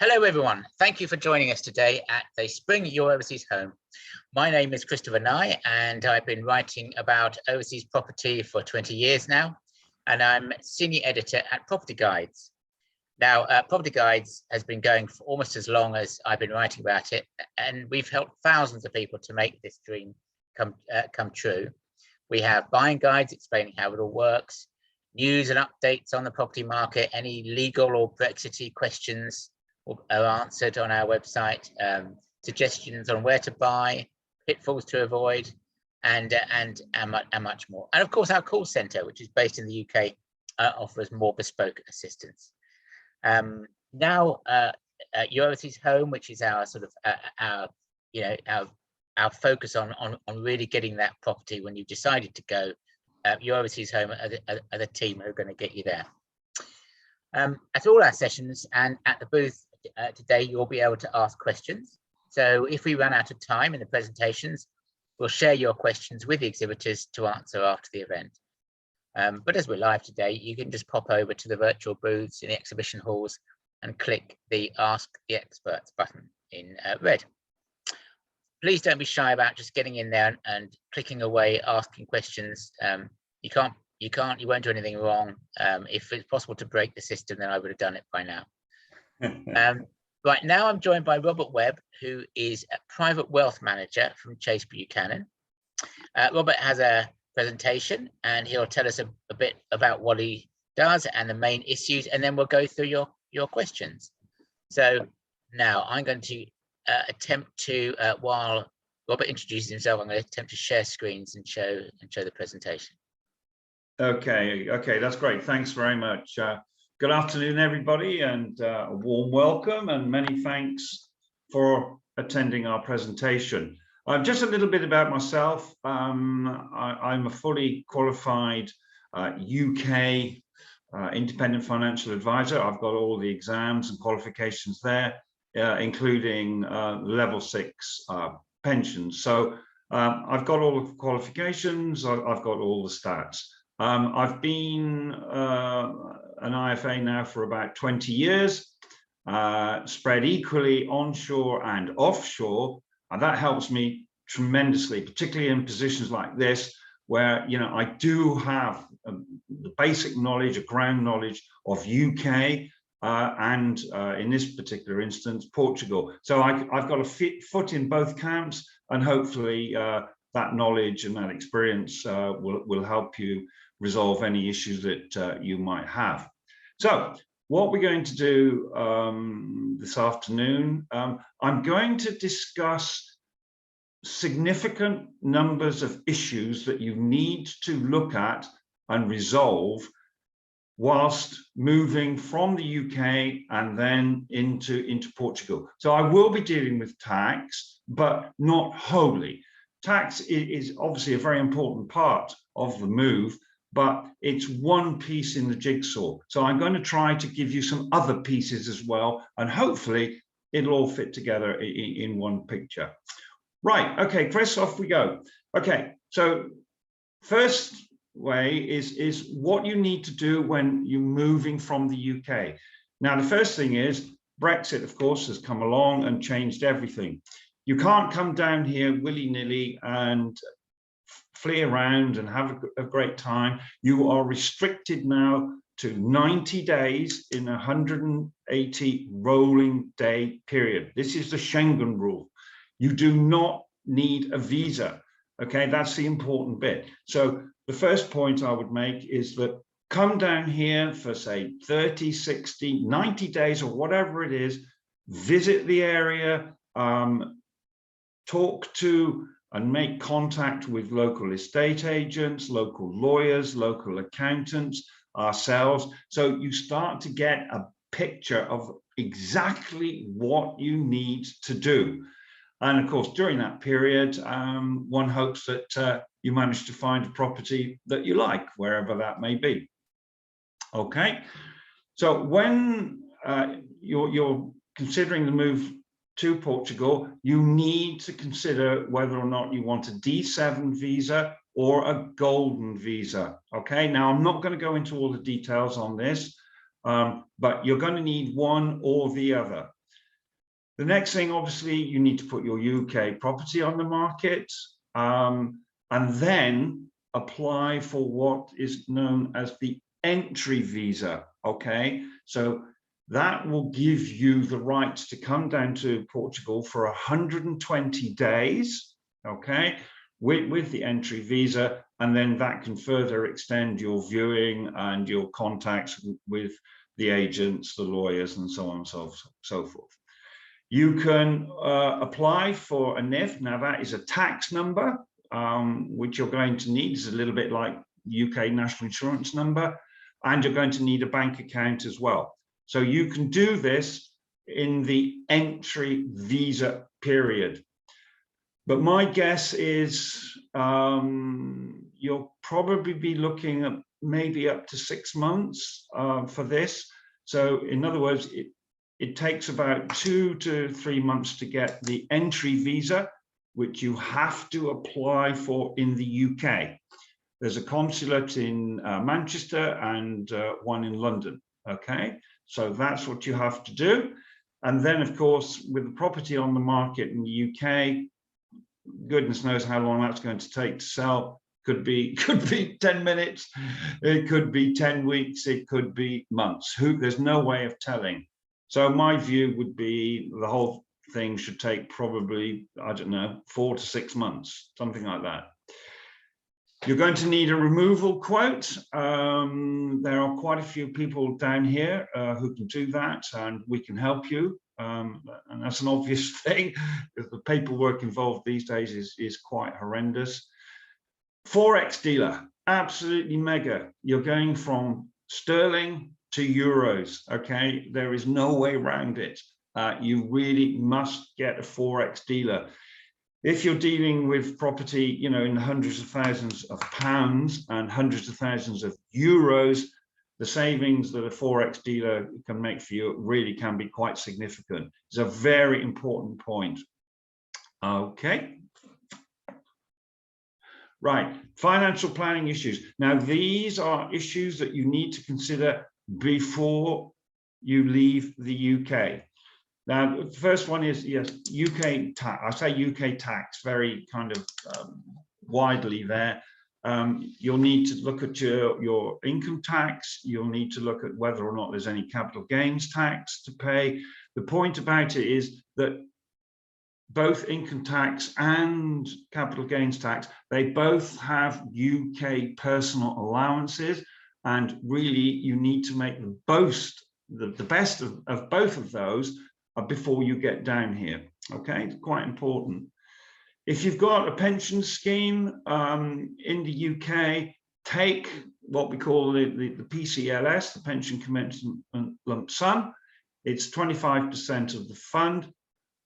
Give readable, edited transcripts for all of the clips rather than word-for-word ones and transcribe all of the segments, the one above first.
Hello everyone, thank you for joining us today at the Spring Your Overseas Home. My name is Christopher Nye and I've been writing about overseas property for 20 years now, and I'm senior editor at Property Guides. Now, Property Guides has been going for almost as long as I've been writing about it, and we've helped thousands of people to make this dream come true. We have buying guides explaining how it all works, news and updates on the property market, any legal or Brexity questions are answered on our website, suggestions on where to buy, pitfalls to avoid, and much more. And of course, our call centre, which is based in the UK, offers more bespoke assistance. Now, Your Overseas Home, which is our sort of our focus on really getting that property when you've decided to go. Your Overseas Home are the team who are going to get you there. At all our sessions and at the booth today, you'll be able to ask questions. So if we run out of time in the presentations, we'll share your questions with the exhibitors to answer after the event. But as we're live today, you can just pop over to the virtual booths in the exhibition halls and click the Ask the Experts button in red. Please don't be shy about just getting in there and clicking away, asking questions. You won't do anything wrong. If it's possible to break the system, then I would have done it by now. Right now, I'm joined by Robert Webb, who is a private wealth manager from Chase Buchanan. Robert has a presentation and he'll tell us a bit about what he does and the main issues, and then we'll go through your questions. So now I'm going to attempt to, while Robert introduces himself, I'm going to attempt to share screens and show the presentation. Okay, that's great. Thanks very much. Good afternoon, everybody, and a warm welcome and many thanks for attending our presentation. Just a little bit about myself. I'm a fully qualified UK independent financial advisor. I've got all the exams and qualifications there, including level 6 pensions. So I've got all the qualifications, I've got all the stats. I've been an IFA now for about 20 years, spread equally onshore and offshore, and that helps me tremendously, particularly in positions like this, where I do have the basic knowledge, a ground knowledge of UK and in this particular instance, Portugal. So I've got a foot in both camps, and hopefully that knowledge and that experience will help you resolve any issues that you might have. So what we're going to do this afternoon, I'm going to discuss significant numbers of issues that you need to look at and resolve whilst moving from the UK and then into Portugal. So I will be dealing with tax, but not wholly. Tax is obviously a very important part of the move, but it's one piece in the jigsaw. So I'm going to try to give you some other pieces as well, and hopefully it'll all fit together in one picture. Right, okay, Chris, off we go. Okay, so first way is what you need to do when you're moving from the UK. Now, the first thing is Brexit, of course, has come along and changed everything. You can't come down here willy-nilly and flee around and have a great time. You are restricted now to 90 days in a 180 rolling day period. This is the Schengen rule. You do not need a visa. Okay, that's the important bit. So the first point I would make is that come down here for say 30, 60, 90 days or whatever it is, visit the area, talk to and make contact with local estate agents, local lawyers, local accountants, ourselves. So you start to get a picture of exactly what you need to do. And of course, during that period, one hopes that you manage to find a property that you like, wherever that may be. Okay, so when you're considering the move to Portugal, you need to consider whether or not you want a D7 visa or a golden visa. Okay, now I'm not going to go into all the details on this, but you're going to need one or the other. The next thing, obviously, you need to put your UK property on the market, and then apply for what is known as the entry visa. Okay, so that will give you the right to come down to Portugal for 120 days. Okay, with the entry visa, and then that can further extend your viewing and your contacts with the agents, the lawyers, and so on and so forth. You can apply for a NIF. Now that is a tax number, which you're going to need. It's a little bit like UK national insurance number, and you're going to need a bank account as well. So you can do this in the entry visa period. But my guess is you'll probably be looking at maybe up to 6 months for this. So in other words, it takes about 2 to 3 months to get the entry visa, which you have to apply for in the UK. There's a consulate in Manchester and one in London. Okay, so that's what you have to do. And then, of course, with the property on the market in the UK, goodness knows how long that's going to take to sell. Could be 10 minutes, it could be 10 weeks, it could be months. There's no way of telling. So my view would be the whole thing should take probably, I don't know, 4 to 6 months, something like that. You're going to need a removal quote. There are quite a few people down here who can do that, and we can help you. And that's an obvious thing, because the paperwork involved these days is quite horrendous. Forex dealer, absolutely mega. You're going from sterling to euros, okay? There is no way around it. You really must get a Forex dealer. If you're dealing with property, you know, in the hundreds of thousands of pounds and hundreds of thousands of euros, the savings that a Forex dealer can make for you really can be quite significant. It's a very important point. Okay. Right, financial planning issues. Now, these are issues that you need to consider before you leave the UK. Now, the first one is, yes, UK tax. I say UK tax very kind of widely there. You'll need to look at your income tax. You'll need to look at whether or not there's any capital gains tax to pay. The point about it is that both income tax and capital gains tax, they both have UK personal allowances, and really you need to make the best of both of those before you get down here. Okay, it's quite important. If you've got a pension scheme in the UK, take what we call the PCLS, the pension commencement lump sum. It's 25% of the fund.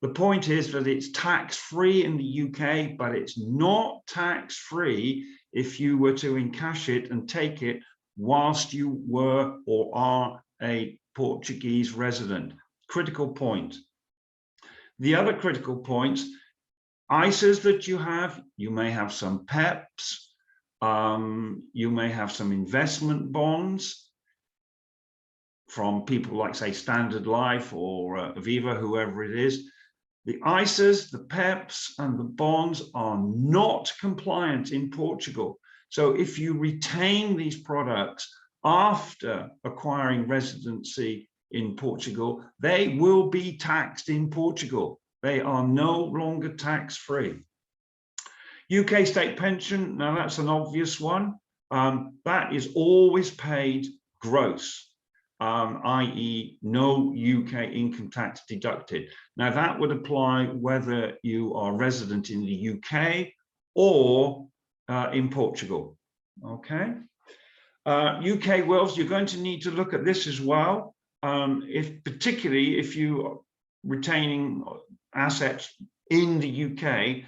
The point is that it's tax-free in the UK, but it's not tax-free if you were to encash it and take it whilst you were or are a Portuguese resident. Critical point. The other critical points, ISAs that you may have some PEPs, you may have some investment bonds from people like, say, Standard Life or Aviva, whoever it is. The ISAs, the PEPs, and the bonds are not compliant in Portugal. So if you retain these products after acquiring residency in Portugal, they will be taxed in Portugal. They are no longer tax-free. UK state pension, now that's an obvious one. That is always paid gross. I.e. no UK income tax deducted. Now that would apply whether you are resident in the UK or in Portugal, okay? UK wills, you're going to need to look at this as well, particularly if you are retaining assets in the UK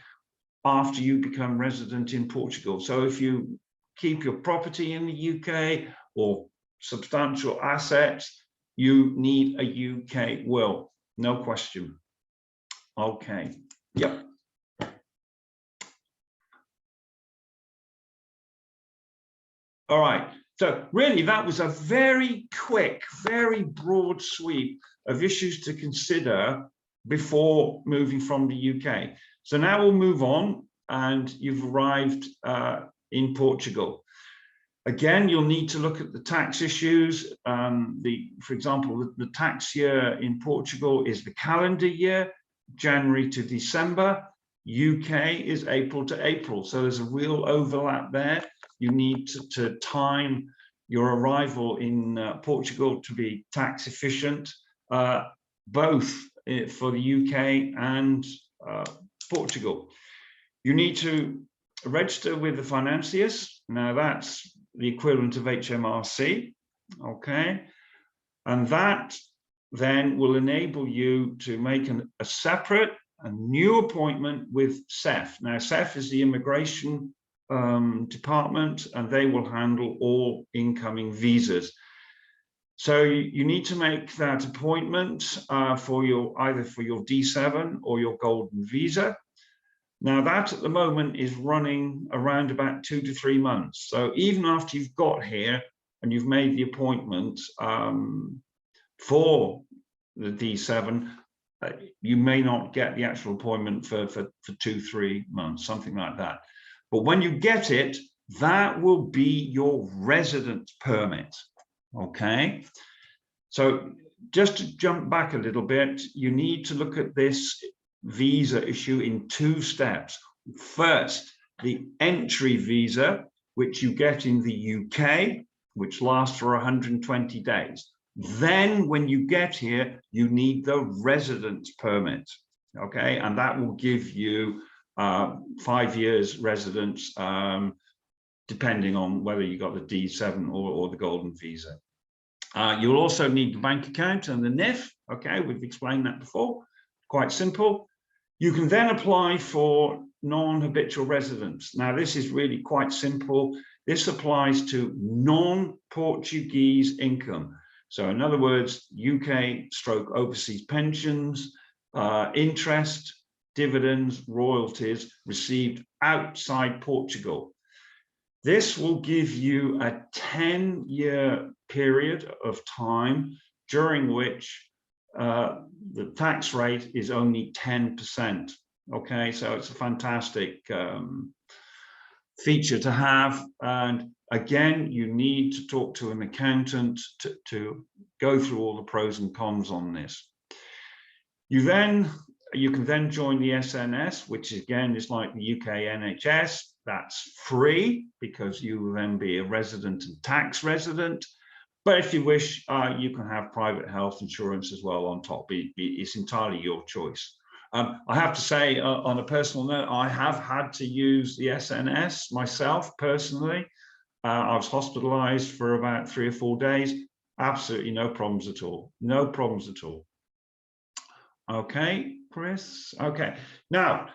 after you become resident in Portugal. So if you keep your property in the UK or substantial assets, you need a UK will, no question. Okay, yep. All right, so really that was a very quick, very broad sweep of issues to consider before moving from the UK. So now we'll move on, and you've arrived in Portugal. Again, you'll need to look at the tax issues. For example, the tax year in Portugal is the calendar year, January to December. UK is April to April. So there's a real overlap there. You need to time your arrival in Portugal to be tax efficient, both for the UK and Portugal. You need to register with the financiers. Now that's the equivalent of HMRC, okay? And that then will enable you to make a separate, a new appointment with CEF. Now CEF is the immigration department, and they will handle all incoming visas. So you need to make that appointment either for your D7 or your golden visa. Now that at the moment is running around about 2 to 3 months. So even after you've got here and you've made the appointment for the D7, you may not get the actual appointment for 2-3 months, something like that. But when you get it, that will be your residence permit, okay? So just to jump back a little bit, you need to look at this visa issue in 2 steps. First, the entry visa, which you get in the UK, which lasts for 120 days. Then when you get here, you need the residence permit, okay? And that will give you 5 years residence, depending on whether you got the D7 or the golden visa. You'll also need the bank account and the NIF, okay? We've explained that before, quite simple. You can then apply for non-habitual residence. Now, this is really quite simple. This applies to non-Portuguese income. So in other words, UK stroke overseas pensions, interest, dividends, royalties received outside Portugal. This will give you a 10-year period of time during which the tax rate is only 10%. Okay, so it's a fantastic feature to have. And again, you need to talk to an accountant to go through all the pros and cons on this. You can then join the SNS, which again is like the UK NHS. That's free because you will then be a resident and tax resident. But if you wish, you can have private health insurance as well on top. It's entirely your choice. I have to say, on a personal note, I have had to use the SNS myself personally. I was hospitalized for about 3 or 4 days. Absolutely no problems at all. No problems at all. Okay, Chris. Okay. Now,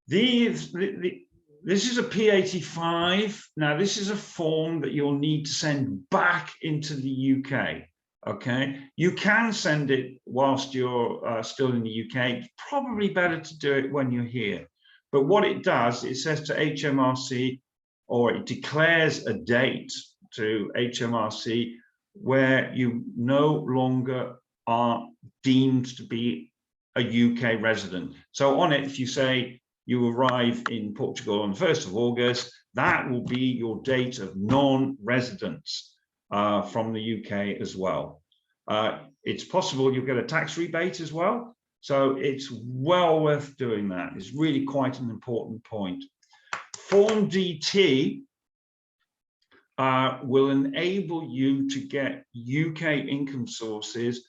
this is a P85. Now, this is a form that you'll need to send back into the UK. Okay, you can send it whilst you're still in the UK. It's probably better to do it when you're here. But what it does, it says to HMRC, or it declares a date to HMRC where you no longer are deemed to be a UK resident. So on it, if you say you arrive in Portugal on the 1st of August, that will be your date of non-residence from the UK as well. It's possible you'll get a tax rebate as well. So it's well worth doing that. It's really quite an important point. Form DT will enable you to get UK income sources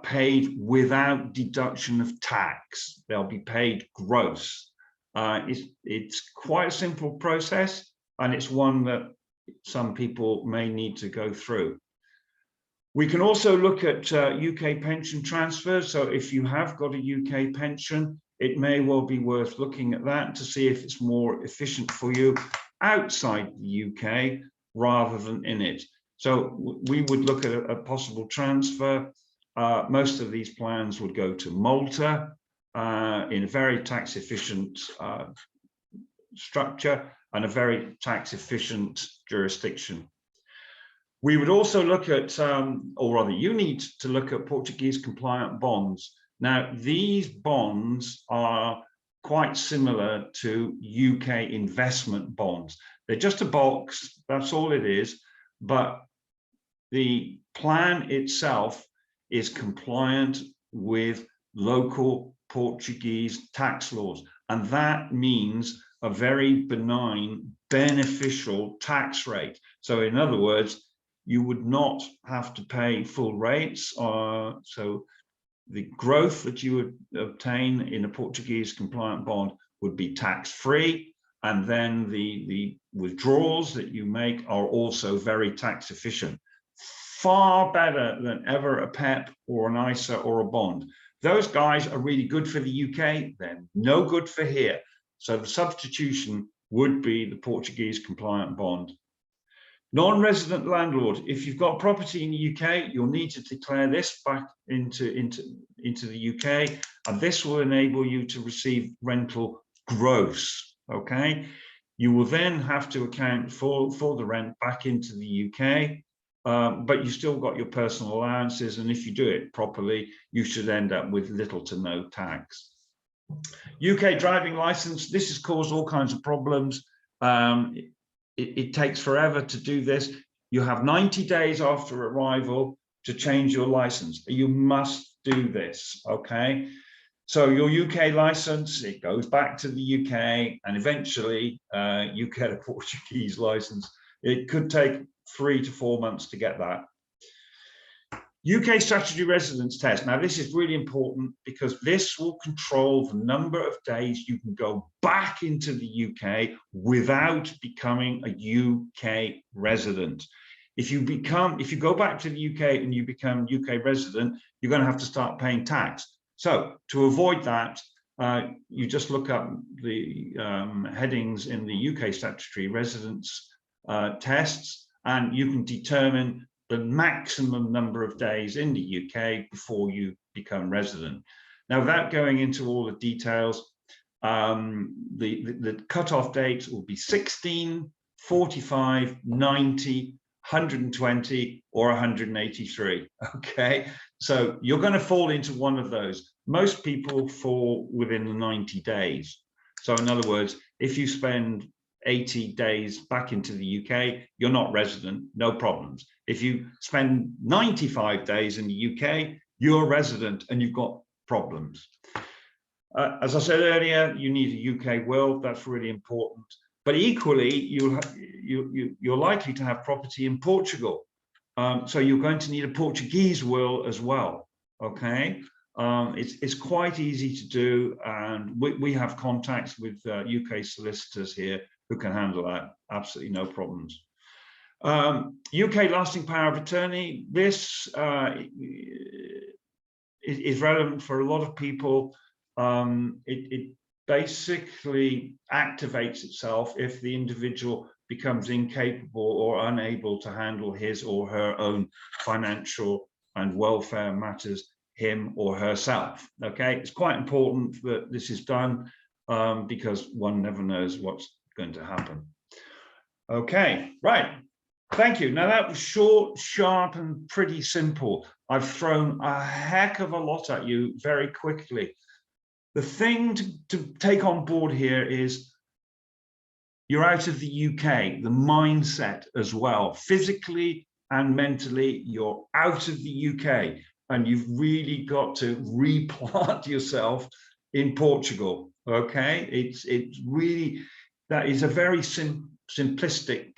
paid without deduction of tax. They'll be paid gross. It's quite a simple process, and it's one that some people may need to go through. We can also look at UK pension transfers. So if you have got a UK pension, it may well be worth looking at that to see if it's more efficient for you outside the UK rather than in it. So we would look at a possible transfer. Most of these plans would go to Malta in a very tax efficient structure and a very tax efficient jurisdiction. We would also look at, or rather you need to look at Portuguese compliant bonds. Now, these bonds are quite similar to UK investment bonds. They're just a box, that's all it is, but the plan itself is compliant with local Portuguese tax laws, and that means a very benign, beneficial tax rate. So in other words, you would not have to pay full rates. So the growth that you would obtain in a Portuguese compliant bond would be tax-free, and then the withdrawals that you make are also very tax efficient. Far better than ever a PEP or an ISA or a bond. Those guys are really good for the UK, they're no good for here. So the substitution would be the Portuguese compliant bond. Non-resident landlord, if you've got property in the UK, you'll need to declare this back into the UK, and this will enable you to receive rental gross, okay? You will then have to account for the rent back into the UK, but you still got your personal allowances, and if you do it properly, you should end up with little to no tax. UK driving license, this has caused all kinds of problems. It takes forever to do this. You have 90 days after arrival to change your license. You must do this, okay? So your UK license, it goes back to the UK, and eventually you get a Portuguese license. It could take 3 to 4 months to get that. UK statutory residence test. Now, this is really important because this will control the number of days you can go back into the UK without becoming a UK resident. If you go back to the UK and you become UK resident, you're going to have to start paying tax. So to avoid that, you just look up the headings in the UK statutory residence tests, and you can determine the maximum number of days in the UK before you become resident. Now, without going into all the details, the cutoff dates will be 16, 45, 90, 120, or 183. Okay, so you're going to fall into one of those. Most people fall within the 90 days. So in other words, if you spend 80 days back into the UK, you're not resident, no problems. If you spend 95 days in the UK, you're resident and you've got problems. As I said earlier, you need a UK will, that's really important. But equally, you're likely to have property in Portugal. So you're going to need a Portuguese will as well, okay? It's quite easy to do, and we have contacts with UK solicitors here who can handle that, absolutely no problems. UK lasting power of attorney, this is relevant for a lot of people. It basically activates itself if the individual becomes incapable or unable to handle his or her own financial and welfare matters, him or herself. Okay, it's quite important that this is done because one never knows what's going to happen. Okay, right. Thank you. Now that was short, sharp, and pretty simple. I've thrown a heck of a lot at you very quickly. The thing to take on board here is you're out of the UK, the mindset as well. Physically and mentally, you're out of the UK, and you've really got to replant yourself in Portugal. Okay, it's really, that is a very simplistic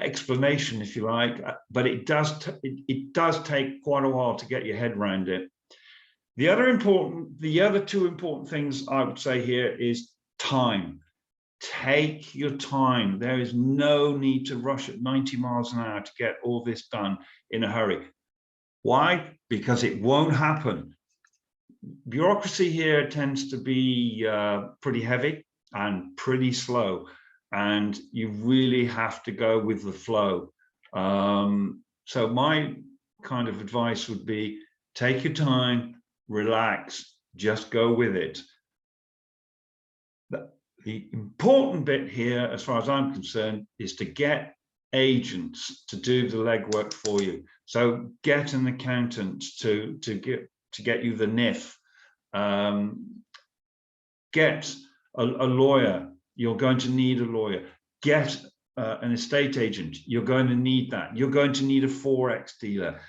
explanation, if you like, but it does take quite a while to get your head around it. The other two important things I would say here is time. Take your time. There is no need to rush at 90 miles an hour to get all this done in a hurry. Why? Because it won't happen. Bureaucracy here tends to be pretty heavy and pretty slow, and you really have to go with the flow. So my kind of advice would be, take your time, relax, just go with it. The important bit here, as far as I'm concerned, is to get agents to do the legwork for you. So get an accountant to to get you the NIF. Get a lawyer. You're going to need a lawyer. Get an estate agent. You're going to need that. You're going to need a Forex dealer.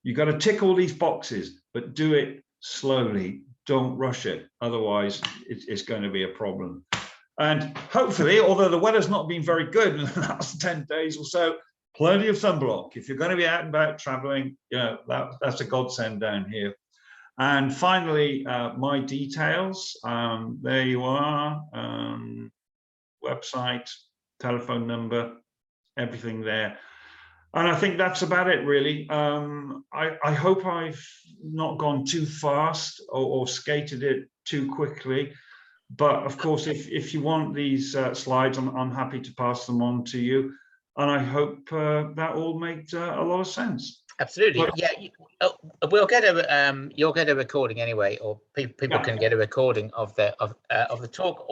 You've got to tick all these boxes, but do it slowly. Don't rush it. Otherwise, it's going to be a problem. And hopefully, although the weather's not been very good in the last 10 days or so, plenty of sunblock. If you're going to be out and about traveling, you know, that's a godsend down here. And finally, my details. There you are. Website, telephone number, everything there. And I think that's about it, really. I hope I've not gone too fast or skated it too quickly. But of course, if you want these slides, I'm happy to pass them on to you. And I hope that all made a lot of sense. Absolutely, but, yeah. We'll get a you'll get a recording anyway, or people can get a recording of the talk,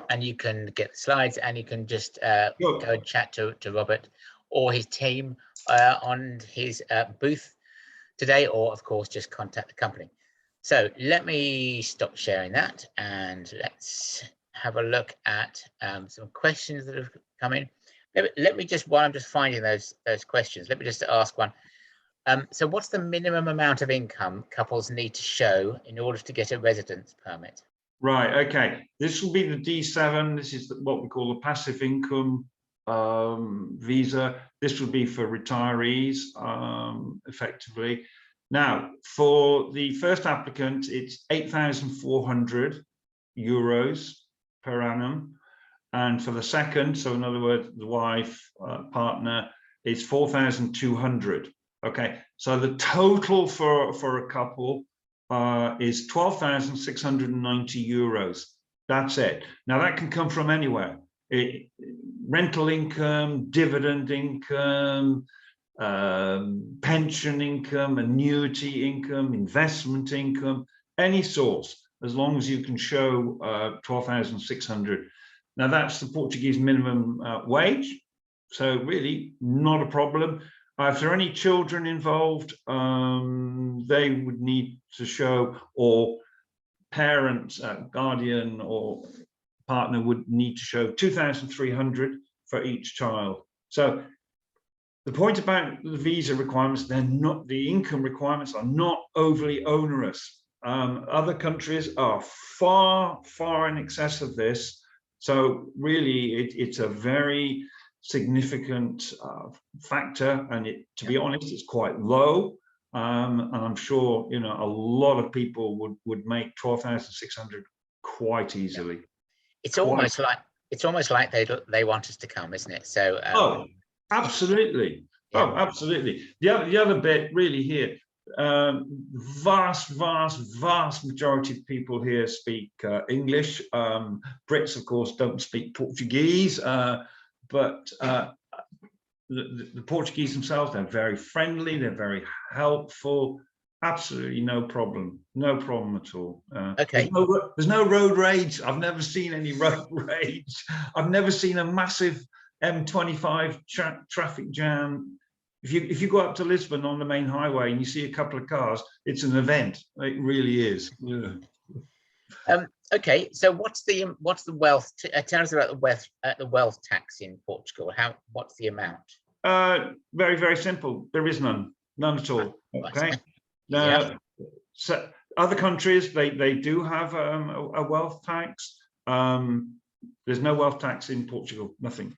and you can get the slides, and you can just go and chat to Robert or his team on his booth today, or of course just contact the company. So let me stop sharing that, and let's have a look at some questions that have come in. Let me just, while I'm just finding those questions, let me just ask one. So what's the minimum amount of income couples need to show in order to get a residence permit? Right, okay. This will be the D7. This is what we call the passive income visa. This will be for retirees, effectively. Now, for the first applicant, it's 8,400 euros per annum. And for the second, so in other words, the wife, partner, it's 4,200. Okay, so the total for a couple is 12,690 euros. That's it. Now that can come from anywhere. Rental income, dividend income, pension income, annuity income, investment income, any source, as long as you can show 12,600. Now that's the Portuguese minimum wage, so really not a problem. If there are any children involved, they would need to show, or parent, guardian or partner would need to show 2,300 for each child. So the point about the visa requirements, they're not, the income requirements are not overly onerous. Other countries are far, far in excess of this. So really, it's a very significant factor, and to be honest, it's quite low. And I'm sure, you know, a lot of people would make 12,600 quite easily. It's almost like they want us to come, isn't it? So oh, absolutely. Yeah. Oh, absolutely. The other bit really here, vast majority of people here speak English. Brits, of course, don't speak Portuguese, but the Portuguese themselves, they're very friendly, they're very helpful. Absolutely no problem at all. Okay. There's no road rage. I've never seen any road rage. I've never seen a massive M25 traffic jam. If you go up to Lisbon on the main highway and you see a couple of cars, it's an event. It really is. Yeah. Okay, so what's the wealth? Tell us about the wealth tax in Portugal. What's the amount? Very, very simple. There is none at all. Okay. Yeah. So other countries, they do have a wealth tax. There's no wealth tax in Portugal. Nothing.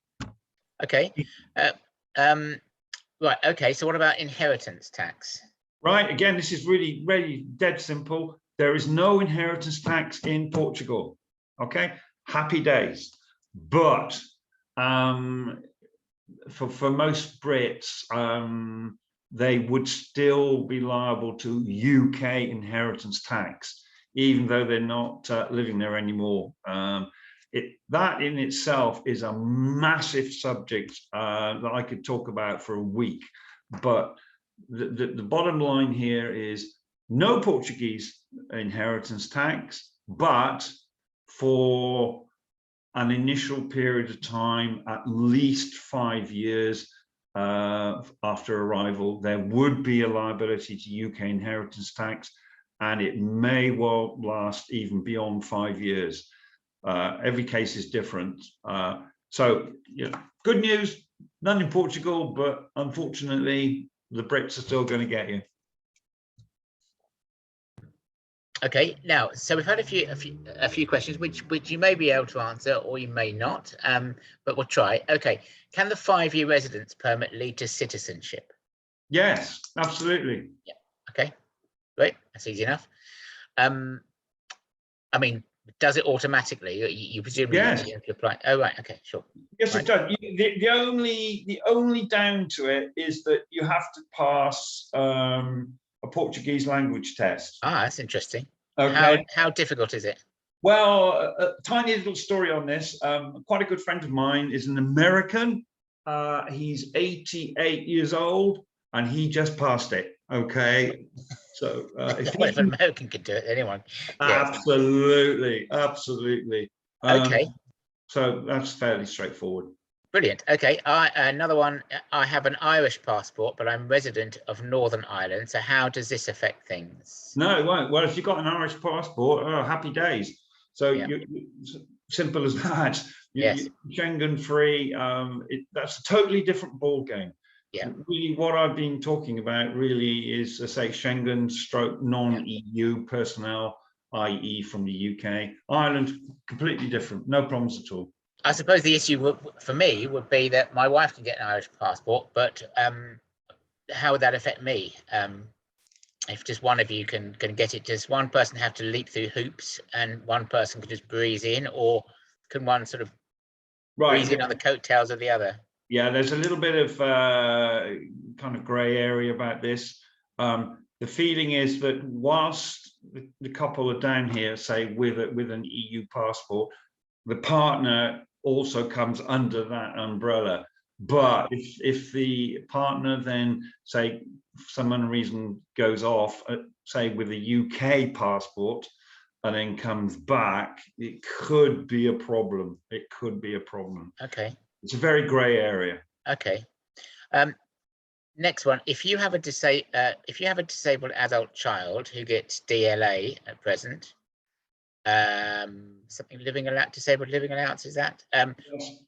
Okay. Right. Okay. So what about inheritance tax? Right. Again, this is really dead simple. There is no inheritance tax in Portugal. Okay. Happy days. But for most Brits, they would still be liable to UK inheritance tax, even though they're not living there anymore. That in itself is a massive subject that I could talk about for a week. But the bottom line here is no Portuguese inheritance tax, but for an initial period of time, at least 5 years after arrival, there would be a liability to UK inheritance tax. and it may well last even beyond 5 years. Every case is different. So, good news, none in Portugal, but unfortunately, the Brits are still going to get you. Okay, now, so we've had a few questions which you may be able to answer or you may not, but we'll try. Okay, can the 5-year residence permit lead to citizenship? Yes, absolutely. Yeah. Okay, great. That's easy enough. I mean, does it automatically? You presumably Yes. need to apply. Oh, right. Okay, sure. Yes, right. It does. The only down to it is that you have to pass a Portuguese language test. Ah, that's interesting. Okay. How difficult is it? Well, a tiny little story on this. Quite a good friend of mine is an American. He's 88 years old, and he just passed it. Okay. So if an American could do it, anyone. Absolutely, absolutely. Okay. So that's fairly straightforward. Brilliant. Okay. Another one. I have an Irish passport, but I'm resident of Northern Ireland. So how does this affect things? No, it won't. Well, if you've got an Irish passport, oh, happy days. So simple as that. Yes. Schengen-free. That's a totally different ball game. Yeah. Really, what I've been talking about really is, say, Schengen stroke non-EU personnel, i.e. from the UK. Ireland, completely different. No problems at all. I suppose the issue for me would be that my wife can get an Irish passport, but how would that affect me? If just one of you can get it, does one person have to leap through hoops and one person can just breeze in, or can one sort of breeze in on the coattails of the other? Yeah, there's a little bit of kind of grey area about this. The feeling is that whilst the couple are down here, say with an EU passport, the partner also comes under that umbrella. But if the partner then, say, for some unknown reason goes off, say with a UK passport, and then comes back, it could be a problem. It could be a problem. Okay. It's a very grey area. Okay. Next one. If you have a disabled adult child who gets DLA at present, something disabled living allowance, is that? Yes.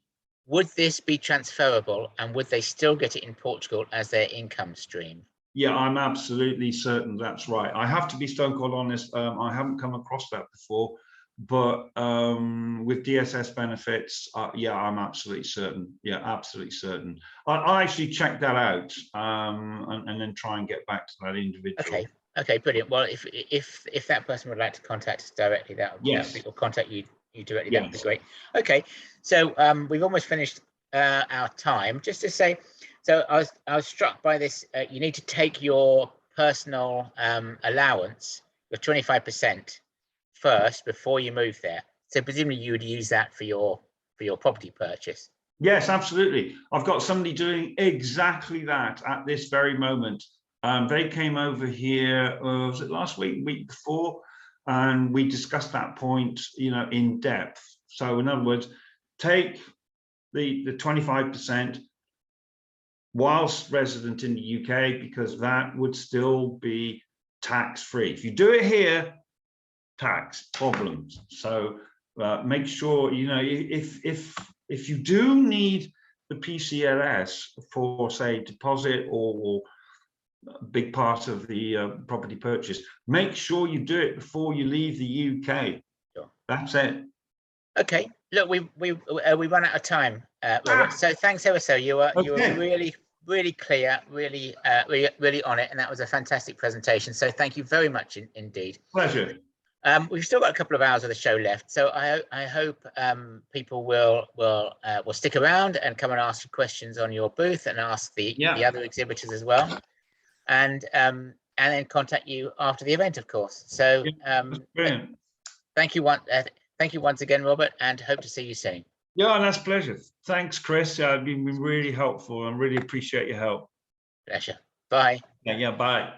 Would this be transferable, and would they still get it in Portugal as their income stream? Yeah, I'm absolutely certain that's right. I have to be stone cold honest. I haven't come across that before, but with DSS benefits, yeah, I'm absolutely certain. Yeah, absolutely certain. I'll actually check that out and then try and get back to that individual. Okay, brilliant. Well, if that person would like to contact us directly, that would be, or contact you directly, that would be great. Okay, so we've almost finished our time. Just to say, so I was struck by this. You need to take your personal allowance, your 25% first before you move there. So presumably you would use that for your property purchase. Yes, absolutely. I've got somebody doing exactly that at this very moment. They came over here, was it last week, week before, and we discussed that point, in depth. So in other words, take the 25% whilst resident in the UK, because that would still be tax-free. If you do it here, tax problems. So make sure, if you do need the PCLS for, say, deposit or a big part of the property purchase, make sure you do it before you leave the UK. Sure. That's it. Okay. Look, we run out of time, Robert. So thanks ever so. You were really clear, really on it, and that was a fantastic presentation. So thank you very much indeed. Pleasure. We've still got a couple of hours of the show left, so I hope people will stick around and come and ask you questions on your booth and ask the other exhibitors as well, and then contact you after the event, of course. So brilliant. Thank you once again, Robert, and hope to see you soon. Yeah, that's a pleasure. Thanks, Chris. You've been really helpful. I really appreciate your help. Pleasure. Bye. Yeah, bye.